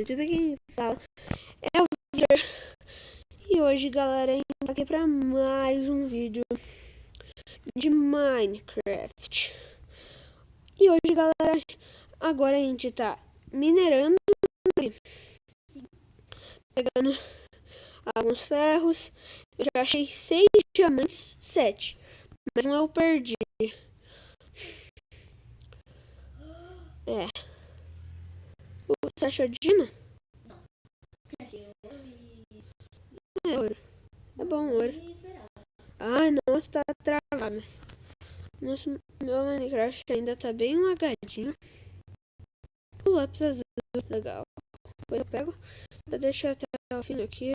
YouTube, quem fala é o Vitor. E hoje, galera, a gente tá aqui pra mais um vídeo de Minecraft. E hoje, galera, agora a gente tá minerando, pegando alguns ferros. Eu já achei 6 diamantes, 7, mas um eu perdi. É. Você achou de Dima? É ouro. É bom ouro. Ai, nossa, tá travado. Nossa, meu Minecraft ainda tá bem lagadinho. O lápis azul, legal. Depois eu pego pra deixar até o fim aqui.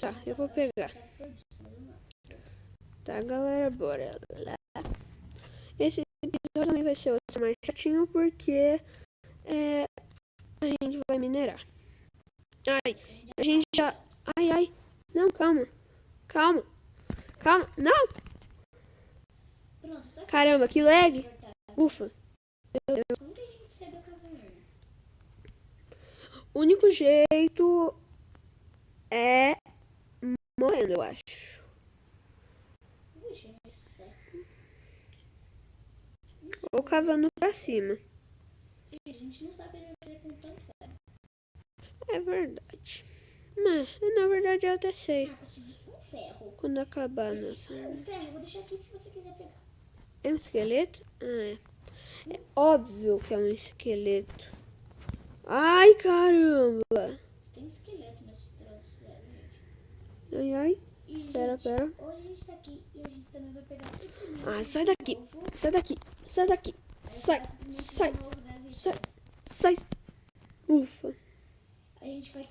Tá, eu vou pegar. Tá, galera, bora lá. Esse episódio também vai ser outro mais chatinho porque a gente vai minerar. Ai, a gente já... Ai. Não, calma. Calma. Não! Caramba, que lag. Ufa. Como que a gente sai da caverna? O único jeito é morrendo, eu acho. Ou cavando pra cima. A gente não sabe fazer com tanto ferro. É verdade. Mas, na verdade, eu até sei. Consegui um ferro. Quando acabar, nossa. Um ferro, vou deixar aqui se você quiser pegar. É um esqueleto? É óbvio que é um esqueleto. Ai, caramba. Tem esqueleto nesse troço, sério, gente. Ai. E, Pera. hoje a gente tá aqui e a gente também vai pegar sempre. Ah, sai daqui. Sai. Ufa. A gente tá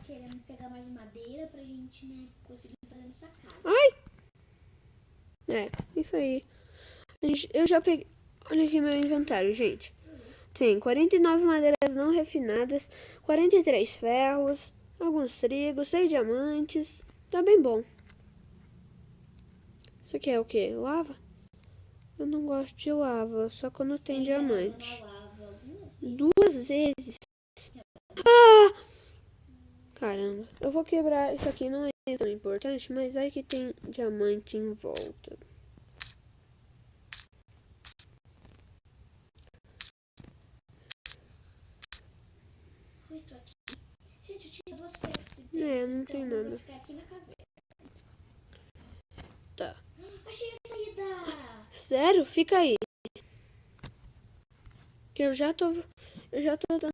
querendo pegar mais madeira pra gente, né, conseguir fazer nossa casa. Ai. É, isso aí. Eu já peguei. Olha aqui meu inventário, gente. Tem 49 madeiras não refinadas, 43 ferros, alguns trigos, 6 diamantes. Tá bem bom. Isso aqui é o que? Lava? Eu não gosto de lava, só quando tem diamante. Duas vezes. Ah! Caramba, eu vou quebrar. Isso aqui não é tão importante, mas aí que tem diamante em volta. Oi, tô aqui. Gente, eu tinha 2 pedras. Não tem nada. Eu vou ficar aqui na caverna. Tá. Achei a saída! Sério? Fica aí. Que eu já tô dando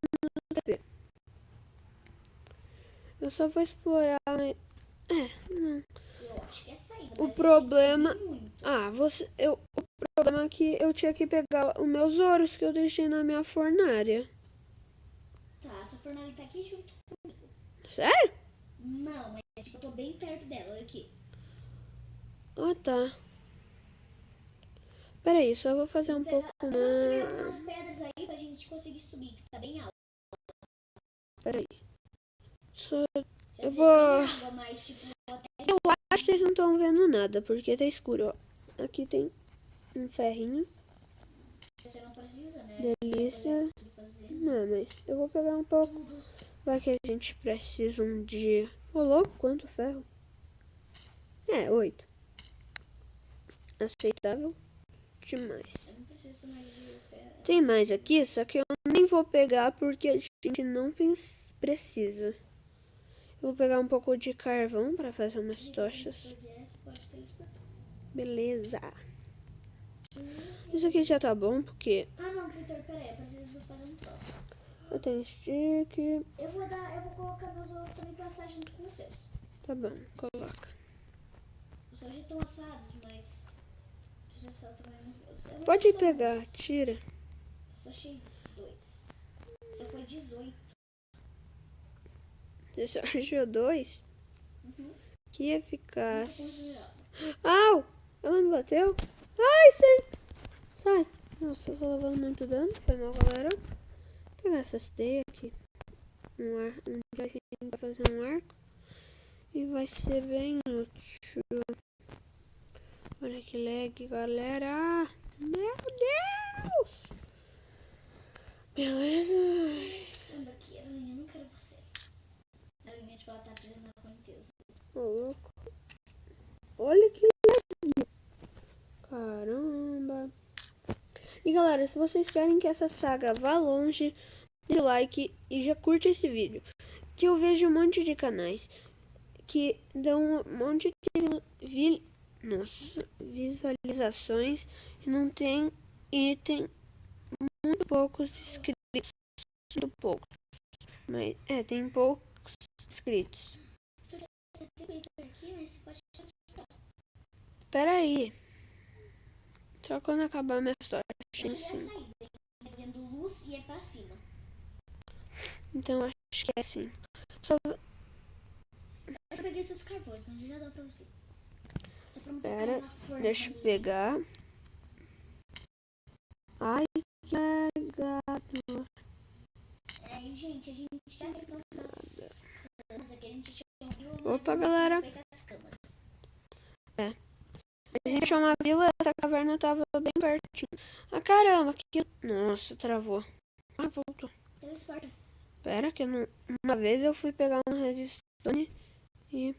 TP. Eu só vou explorar. Não. Eu acho que é saída. O problema. O problema é que eu tinha que pegar os meus ouros que eu deixei na minha fornalha. Tá, sua fornalha tá aqui junto comigo. Sério? Não, mas tipo, eu tô bem perto dela, olha aqui. Ah, tá. Peraí, só vou fazer um pouco mais. Eu também algumas pedras aí pra gente conseguir subir, que tá bem alto. Peraí. Eu vou... água, mas, tipo, eu acho que vocês não estão vendo nada, porque tá escuro, ó. Aqui tem um ferrinho. Você não precisa, né? Delícia. Não, mas eu vou pegar um pouco. Vai que a gente precisa um dia. Ô, louco, quanto ferro? 8. Aceitável demais. Eu não preciso mais de ferro. Tem mais aqui, só que eu nem vou pegar porque a gente não precisa. Eu vou pegar um pouco de carvão para fazer umas tochas. Beleza. Isso aqui já tá bom, porque... Ah, não, Vitor, peraí, eu preciso fazer um troço. Eu tenho stick. Eu vou colocar meus ovos também pra assar junto com os seus. Tá bom, coloca. Os seus já estão assados, mas... Preciso assar também os meus. Pode pegar, tira. Eu só achei 2. Só foi 18. Você só achou 2? Uhum. Que eficaz. Au! Ela me bateu? Ai, sai! Nossa, eu tô levando muito dano. Foi mal, galera. Vou pegar essas teias aqui. Já a gente vai fazer um arco. E vai ser bem útil. Olha que lag, galera. Meu Deus! Beleza. Anda aqui, aranha, eu não quero você. A aranha, tipo, ela tá presa na correnteza. Ô, louco. Olha que legal. Caramba. E galera, se vocês querem que essa saga vá longe, dê like e já curte esse vídeo. Que eu vejo um monte de canais que dão um monte de visualizações e não tem tem muito poucos inscritos, muito poucos. Mas tem poucos inscritos. Tem aqui, mas você pode... Espera aí. Só quando acabar minha história. Escolher a saída. É vendo luz e é pra cima. Então acho que é assim. Só Eu peguei seus carvões, mas já dá pra você. Só pra não ficar Pera, uma forma. deixa eu pegar. Ai, que legado. Gente, a gente já fez nossas camas aqui. A gente achou uma Opa, vila, galera. mas a gente já fez as camas. A gente achou uma vila, essa caverna tava bem pertinho. Ah, caramba, que... Nossa, travou. Ah, voltou. Teleporta. Pera, que uma vez eu fui pegar um redstone e...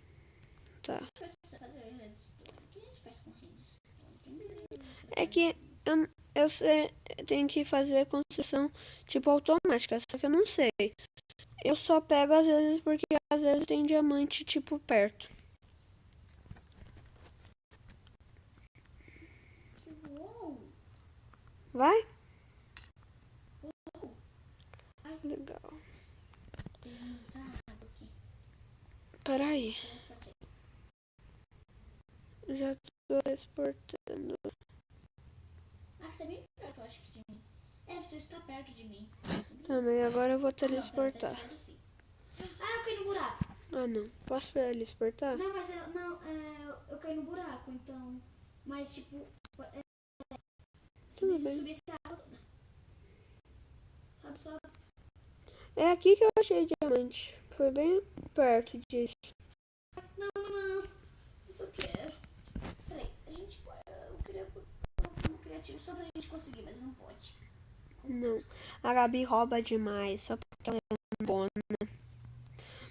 Tá. Precisa fazer redstone. O que a gente faz com redstone? É que eu sei, tenho que fazer construção tipo automática, só que eu não sei. Eu só pego às vezes porque às vezes tem diamante tipo perto. Uou! Vai? Uou! Ai, Legal. tem muita água aqui. Peraí, Teleportei. já tô exportando. Ah, você tá bem perto, eu acho que de mim. Você está perto de mim. Também agora eu vou Ah, não, pera, teleportar. teleporta assim. Ah, eu caí no buraco. Ah, não. Posso teleportar? Não, mas eu caí no buraco, então. Mas tipo, Tudo se bem. subir essa água toda. Sobe, sobe. É aqui que eu achei diamante. Foi bem perto disso. Não. Eu só quero. Peraí, a gente pode. Eu queria um criativo só pra gente conseguir, mas não pode. Não. A Gabi rouba demais, só porque ela é boa.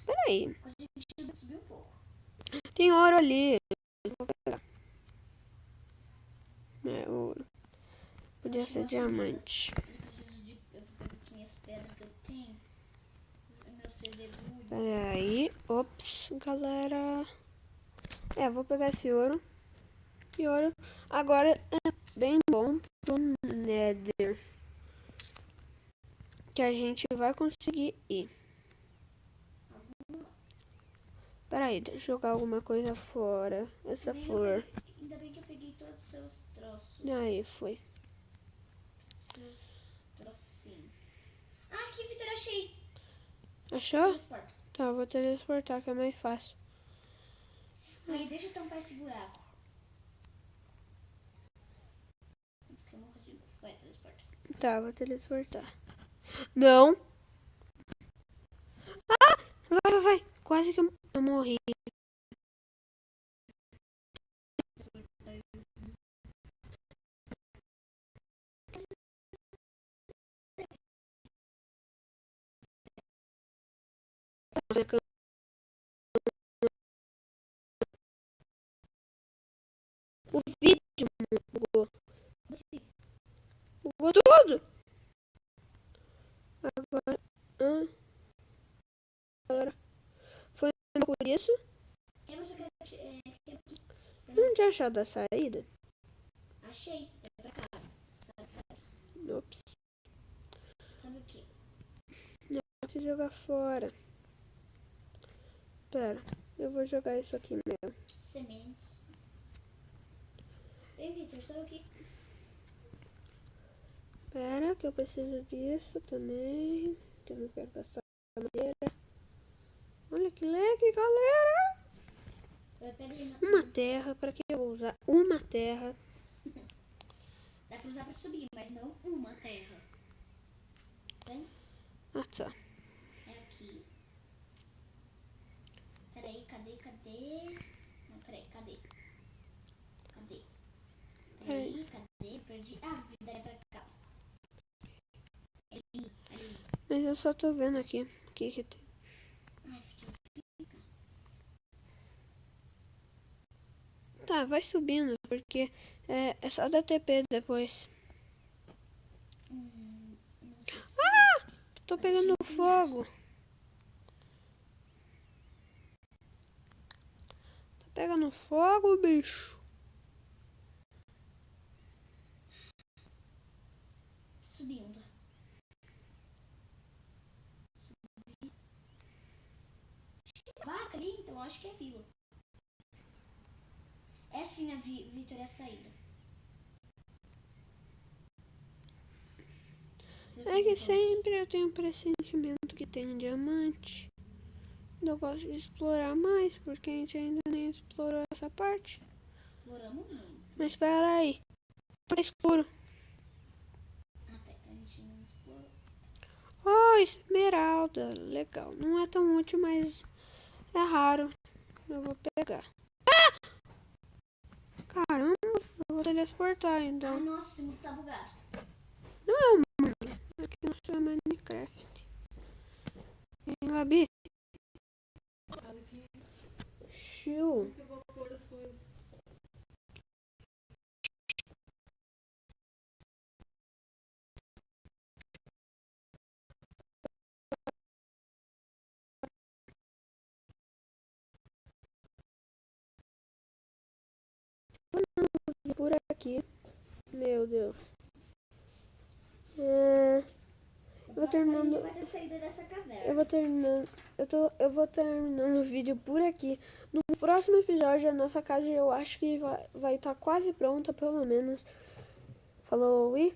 Peraí. A gente subiu um pouco. Tem ouro ali. Vou pegar. É ouro. Podia ser diamante. Eu preciso de. Eu vou pegar aqui minhas pedras que eu tenho. Meus pedregulhos. Peraí. Ops, galera. Vou pegar esse ouro. E ouro agora é bem bom pro Nether. Que a gente vai conseguir ir. Peraí, deixa eu jogar alguma coisa fora. Essa flor. Ainda bem que eu peguei todos os seus troços. Aí, foi. Seus trocinhos. Ah, aqui, Vitor, achei. Achou? Transporta. Tá, vou teleportar, que é mais fácil. Aí, deixa eu tampar esse buraco. Antes que eu morra de novo. Vai, transporta. Tá, vou teleportar. Não! Ah! Vai. Quase que eu morri. O vídeo bugou. Bugou tudo. Agora foi por isso. Não tinha achado a saída? Achei. É pra cá. Sabe. Ops. Sabe o que? Não, preciso jogar fora. Pera, eu vou jogar isso aqui mesmo. Sementes. Ei, Vitor, sabe o que? Pera, que eu preciso disso também. Que eu não quero gastar madeira. Olha que leque, galera! Uma terra, pra que eu vou usar uma terra? Dá pra usar pra subir, mas não uma terra. Tem? Ah, tá. É aqui. Peraí, cadê? Não, peraí, cadê? Peraí, cadê? Perdi. Ah, daí é pra cá. É ali. mas eu só tô vendo aqui. O que tem. Ai, fica. Tá, vai subindo, porque é só dar TP depois. Não sei se... Tô Mas pegando acho que não tem fogo. Tá pegando fogo, bicho. Subindo. Vaca ali, então acho que é vila. É sim a Vitória a saída. É que sempre eu tenho um pressentimento que tem diamante. Eu gosto de explorar mais, porque a gente ainda nem explorou essa parte. Exploramos muito. Mas espera aí. Tá escuro. Até que a gente não explorou. Oh, esmeralda. Legal. Não é tão útil, mas é raro. Eu vou pegar. Caramba, eu vou teleportar Ai, então. nossa, esse mundo tá bugado. Aqui não é Minecraft. Hein, Gabi? Chiu. Eu vou pôr as coisas. Por aqui. Meu Deus. A gente vai ter saída dessa caverna. Eu vou terminando. Eu vou terminando o vídeo por aqui. No próximo episódio, a nossa casa eu acho que vai estar quase pronta, pelo menos. Falou e